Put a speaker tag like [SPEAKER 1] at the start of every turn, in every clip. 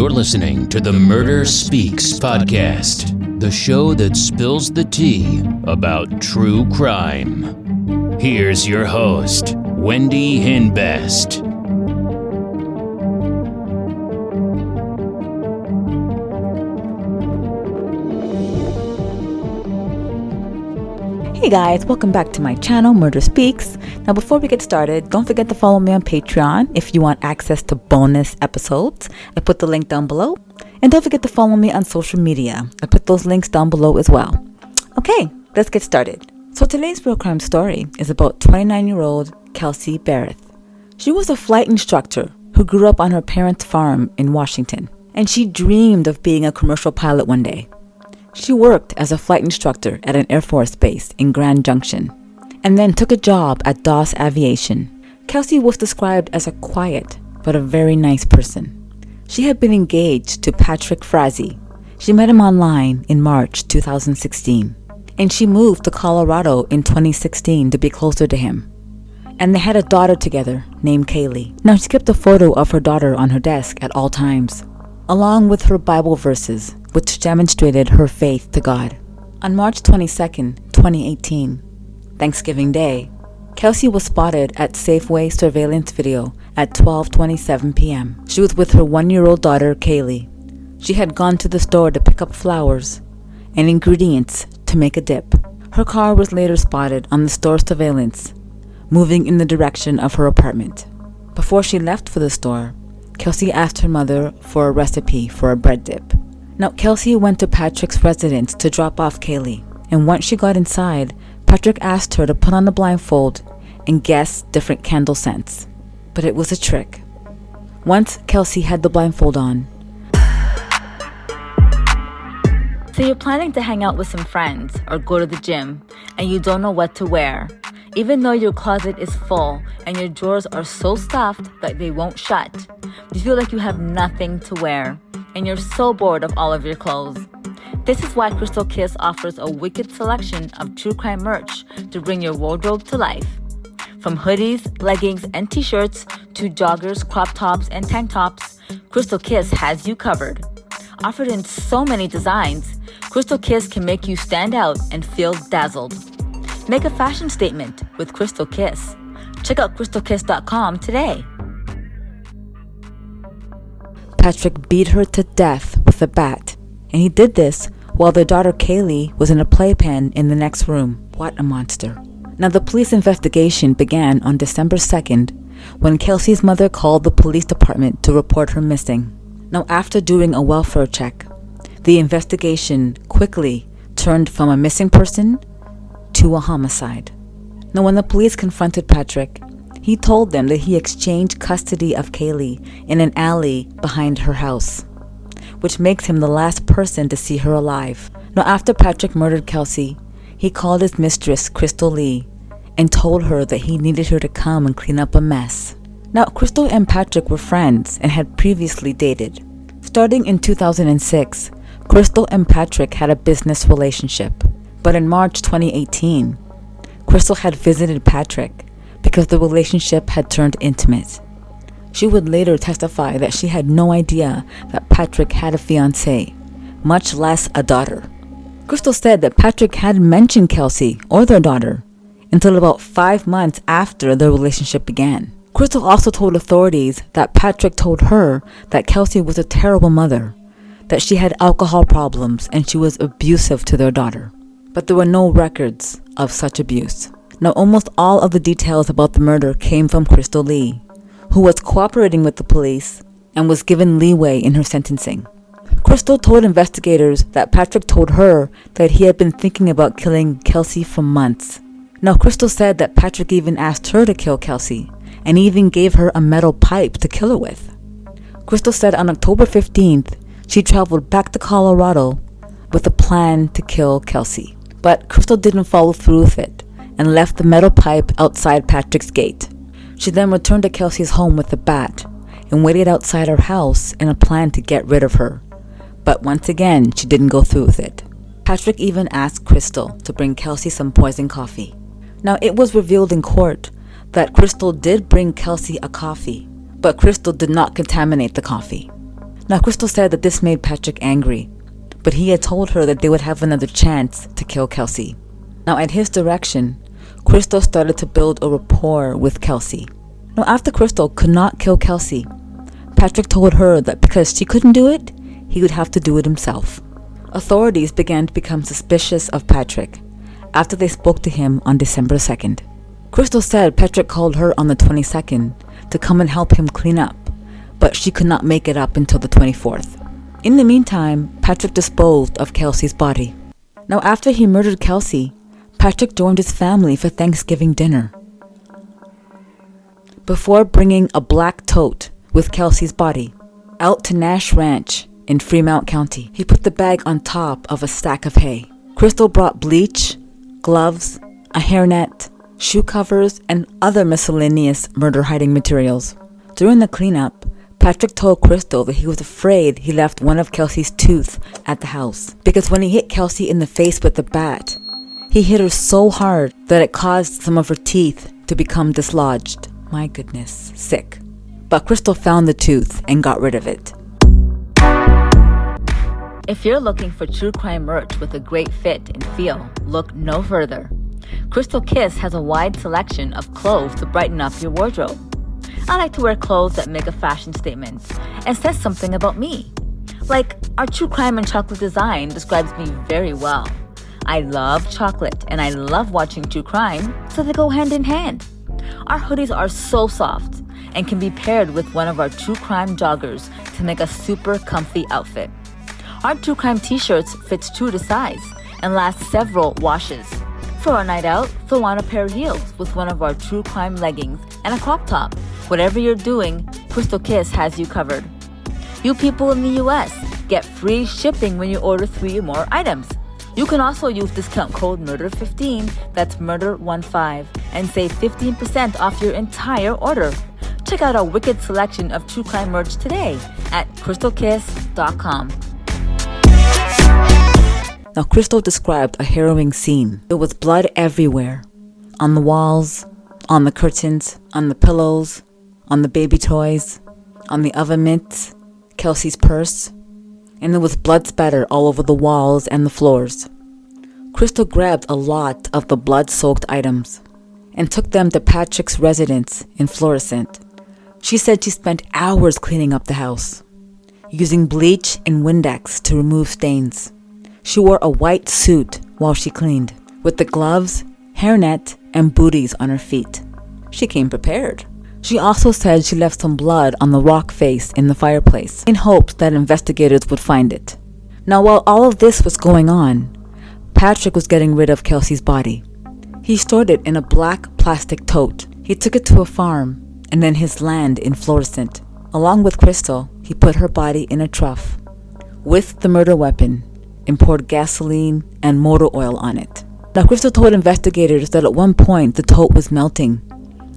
[SPEAKER 1] You're listening to the Murder Speaks podcast, the show that spills the tea about true crime. Here's your host, Wendy Hinbest.
[SPEAKER 2] Hey guys, welcome back to my channel, Murder Speaks. Now before we get started, don't forget to follow me on Patreon if you want access to bonus episodes. I put the link down below. And don't forget to follow me on social media. I put those links down below as well. Okay, let's get started. So today's real crime story is about 29-year-old Kelsey Berreth. She was a flight instructor who grew up on her parents' farm in Washington. And she dreamed of being a commercial pilot one day. She worked as a flight instructor at an Air Force base in Grand Junction, and then took a job at Doss Aviation. Kelsey was described as a quiet, but a very nice person. She had been engaged to Patrick Frazee. She met him online in March 2016, and she moved to Colorado in 2016 to be closer to him. And they had a daughter together named Kaylee. Now she kept a photo of her daughter on her desk at all times, along with her Bible verses, which demonstrated her faith to God. On March 22nd, 2018, Thanksgiving Day, Kelsey was spotted at Safeway surveillance video at 12:27 p.m. She was with her 1-year-old daughter, Kaylee. She had gone to the store to pick up flowers and ingredients to make a dip. Her car was later spotted on the store surveillance, moving in the direction of her apartment. Before she left for the store, Kelsey asked her mother for a recipe for a bread dip. Now, Kelsey went to Patrick's residence to drop off Kaylee, and once she got inside, Patrick asked her to put on a blindfold and guess different candle scents. But it was a trick. Once Kelsey had the blindfold on. So you're planning to hang out with some friends or go to the gym, and you don't know what to wear, even though your closet is full and your drawers are so stuffed that they won't shut. You feel like you have nothing to wear, and you're so bored of all of your clothes. This is why Crystal Kiss offers a wicked selection of true crime merch to bring your wardrobe to life. From hoodies, leggings, and t-shirts to joggers, crop tops, and tank tops, Crystal Kiss has you covered. Offered in so many designs, Crystal Kiss can make you stand out and feel dazzled. Make a fashion statement with Crystal Kiss. Check out crystalkiss.com today. Patrick beat her to death with a bat, and he did this while their daughter Kaylee was in a playpen in the next room. What a monster. Now, the police investigation began on December 2nd when Kelsey's mother called the police department to report her missing. Now, after doing a welfare check, the investigation quickly turned from a missing person to a homicide. Now, when the police confronted Patrick, he told them that he exchanged custody of Kaylee in an alley behind her house, which makes him the last person to see her alive. Now, after Patrick murdered Kelsey, he called his mistress, Crystal Lee, and told her that he needed her to come and clean up a mess. Now, Crystal and Patrick were friends and had previously dated. Starting in 2006, Crystal and Patrick had a business relationship. But in March 2018, Crystal had visited Patrick because the relationship had turned intimate. She would later testify that she had no idea that Patrick had a fiancé, much less a daughter. Crystal said that Patrick hadn't mentioned Kelsey or their daughter until about 5 months after their relationship began. Crystal also told authorities that Patrick told her that Kelsey was a terrible mother, that she had alcohol problems and she was abusive to their daughter. But there were no records of such abuse. Now, almost all of the details about the murder came from Crystal Lee, who was cooperating with the police and was given leeway in her sentencing. Crystal told investigators that Patrick told her that he had been thinking about killing Kelsey for months. Now, Crystal said that Patrick even asked her to kill Kelsey and even gave her a metal pipe to kill her with. Crystal said on October 15th, she traveled back to Colorado with a plan to kill Kelsey. But Crystal didn't follow through with it and left the metal pipe outside Patrick's gate. She then returned to Kelsey's home with a bat and waited outside her house in a plan to get rid of her. But once again, she didn't go through with it. Patrick even asked Crystal to bring Kelsey some poison coffee. Now, it was revealed in court that Crystal did bring Kelsey a coffee, but Crystal did not contaminate the coffee. Now, Crystal said that this made Patrick angry, but he had told her that they would have another chance to kill Kelsey. Now, at his direction, Crystal started to build a rapport with Kelsey. Now, after Crystal could not kill Kelsey, Patrick told her that because she couldn't do it, he would have to do it himself. Authorities began to become suspicious of Patrick after they spoke to him on December 2nd. Crystal said Patrick called her on the 22nd to come and help him clean up, but she could not make it up until the 24th. In the meantime, Patrick disposed of Kelsey's body. Now, after he murdered Kelsey, Patrick joined his family for Thanksgiving dinner. Before bringing a black tote with Kelsey's body out to Nash Ranch in Fremont County, he put the bag on top of a stack of hay. Crystal brought bleach, gloves, a hairnet, shoe covers, and other miscellaneous murder-hiding materials. During the cleanup, Patrick told Crystal that he was afraid he left one of Kelsey's teeth at the house because when he hit Kelsey in the face with the bat, he hit her so hard that it caused some of her teeth to become dislodged. My goodness, sick. But Crystal found the tooth and got rid of it. If you're looking for true crime merch with a great fit and feel, look no further. Crystal Kiss has a wide selection of clothes to brighten up your wardrobe. I like to wear clothes that make a fashion statement and says something about me. Like, our true crime and chocolate design describes me very well. I love chocolate and I love watching true crime, so they go hand in hand. Our hoodies are so soft and can be paired with one of our true crime joggers to make a super comfy outfit. Our true crime t-shirts fits true to size and last several washes. For a night out, throw on a pair of heels with one of our true crime leggings and a crop top. Whatever you're doing, Crystal Kiss has you covered. You people in the US get free shipping when you order 3 or more items. You can also use discount code MURDER15, that's MURDER15, and save 15% off your entire order. Check out our wicked selection of true crime merch today at crystalkiss.com. Now, Crystal described a harrowing scene. There was blood everywhere. On the walls, on the curtains, on the pillows, on the baby toys, on the oven mitts, Kelsey's purse, and there was blood spatter all over the walls and the floors. Crystal grabbed a lot of the blood-soaked items and took them to Patrick's residence in Florissant. She said she spent hours cleaning up the house, using bleach and Windex to remove stains. She wore a white suit while she cleaned, with the gloves, hairnet, and booties on her feet. She came prepared. She also said she left some blood on the rock face in the fireplace in hopes that investigators would find it. Now, while all of this was going on, Patrick was getting rid of Kelsey's body. He stored it in a black plastic tote. He took it to a farm and then his land in Florissant. Along with Crystal, he put her body in a trough with the murder weapon and poured gasoline and motor oil on it. Now, Crystal told investigators that at one point the tote was melting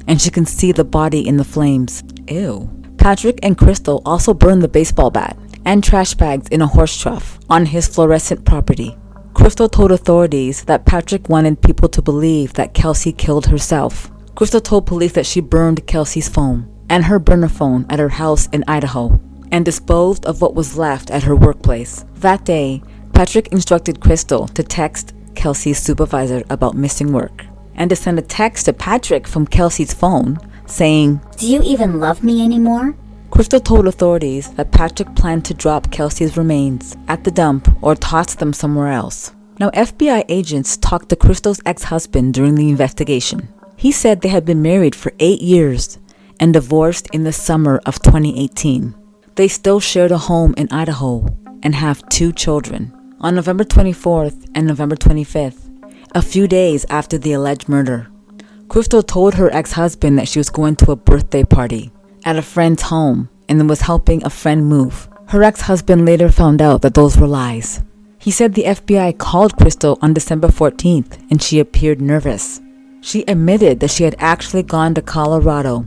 [SPEAKER 2] and she can see the body in the flames. Ew. Patrick and Crystal also burned the baseball bat and trash bags in a horse trough on his Florissant property. Crystal told authorities that Patrick wanted people to believe that Kelsey killed herself. Crystal told police that she burned Kelsey's phone and her burner phone at her house in Idaho and disposed of what was left at her workplace. That day, Patrick instructed Crystal to text Kelsey's supervisor about missing work and to send a text to Patrick from Kelsey's phone saying,
[SPEAKER 3] "Do you even love me anymore?"
[SPEAKER 2] Crystal told authorities that Patrick planned to drop Kelsey's remains at the dump or toss them somewhere else. Now, FBI agents talked to Crystal's ex-husband during the investigation. He said they had been married for 8 years and divorced in the summer of 2018. They still shared a home in Idaho and have 2 children. On November 24th and November 25th, a few days after the alleged murder, Crystal told her ex-husband that she was going to a birthday party at a friend's home and then was helping a friend move. Her ex-husband later found out that those were lies. He said the FBI called Crystal on December 14th and she appeared nervous. She admitted that she had actually gone to Colorado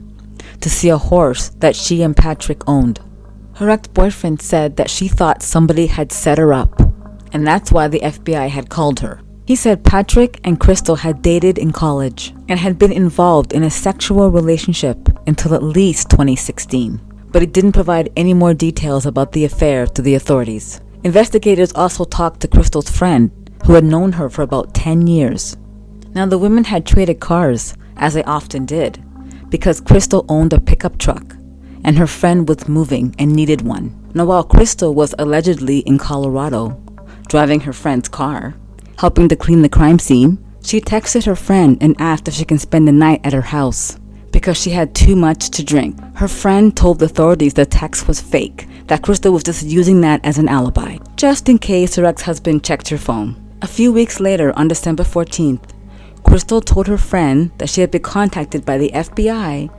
[SPEAKER 2] to see a horse that she and Patrick owned. Her ex-boyfriend said that she thought somebody had set her up, and that's why the FBI had called her. He said Patrick and Crystal had dated in college and had been involved in a sexual relationship until at least 2016. but he didn't provide any more details about the affair to the authorities. Investigators also talked to Crystal's friend, who had known her for about 10 years. Now, the women had traded cars, as they often did, because Crystal owned a pickup truck, and her friend was moving and needed one. Now, while Crystal was allegedly in Colorado, driving her friend's car, helping to clean the crime scene, she texted her friend and asked if she can spend the night at her house because she had too much to drink. Her friend told the authorities the text was fake, that Crystal was just using that as an alibi, just in case her ex-husband checked her phone. A few weeks later, on December 14th, Crystal told her friend that she had been contacted by the FBI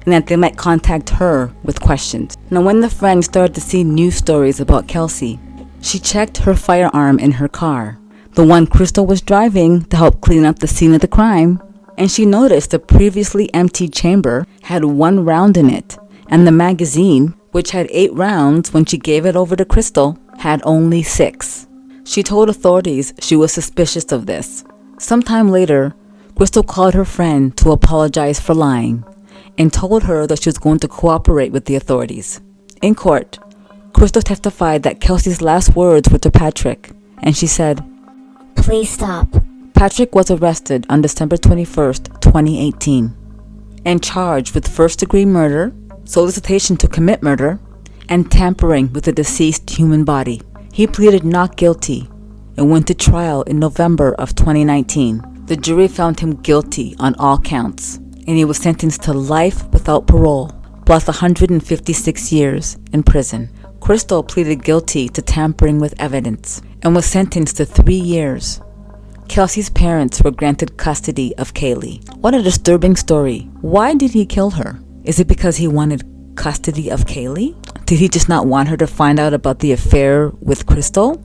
[SPEAKER 2] and that they might contact her with questions. Now, when the friend started to see news stories about Kelsey, she checked her firearm in her car, the one Crystal was driving to help clean up the scene of the crime, and she noticed the previously emptied chamber had 1 round in it, and the magazine, which had 8 rounds when she gave it over to Crystal, had only 6. She told authorities she was suspicious of this. Sometime later, Crystal called her friend to apologize for lying and told her that she was going to cooperate with the authorities. In court, Crystal testified that Kelsey's last words were to Patrick, and she said,
[SPEAKER 3] "Please stop."
[SPEAKER 2] Patrick was arrested on December 21st, 2018, and charged with first-degree murder, solicitation to commit murder, and tampering with a deceased human body. He pleaded not guilty and went to trial in November of 2019. The jury found him guilty on all counts, and he was sentenced to life without parole, plus 156 years in prison. Crystal pleaded guilty to tampering with evidence and was sentenced to 3 years. Kelsey's parents were granted custody of Kaylee. What a disturbing story. Why did he kill her? Is it because he wanted custody of Kaylee? Did he just not want her to find out about the affair with Crystal?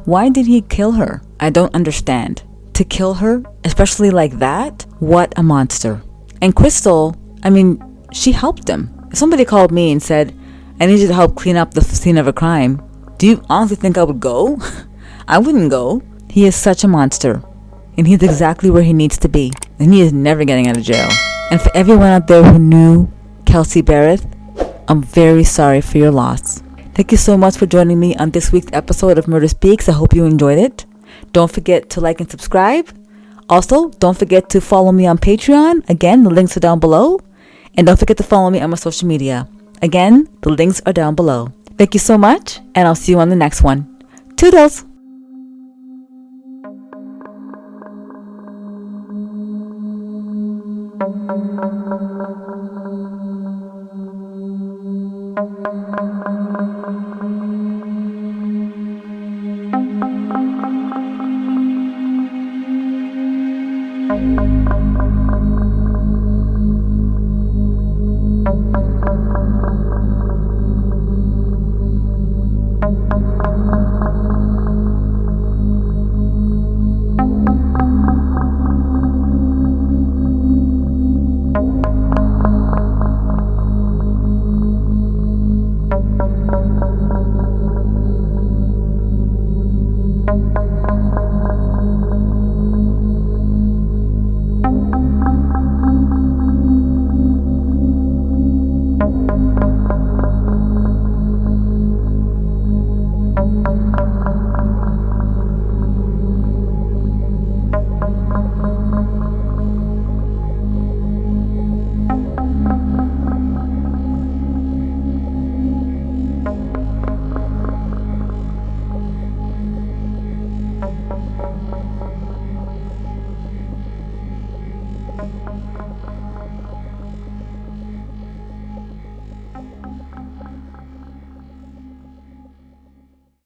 [SPEAKER 2] Why did he kill her? I don't understand. To kill her, especially like that? What a monster. And Crystal, she helped him. If somebody called me and said, "I need you to help clean up the scene of a crime," do you honestly think I would go? I wouldn't go. He is such a monster, and he's exactly where he needs to be, and he is never getting out of jail. And for everyone out there who knew Kelsey Berreth, I'm very sorry for your loss. Thank you so much for joining me on this week's episode of Murder Speaks. I hope you enjoyed it. Don't forget to like and subscribe. Also, don't forget to follow me on Patreon. Again, the links are down below. And don't forget to follow me on my social media. Again, the links are down below. Thank you so much, and I'll see you on the next one. Toodles!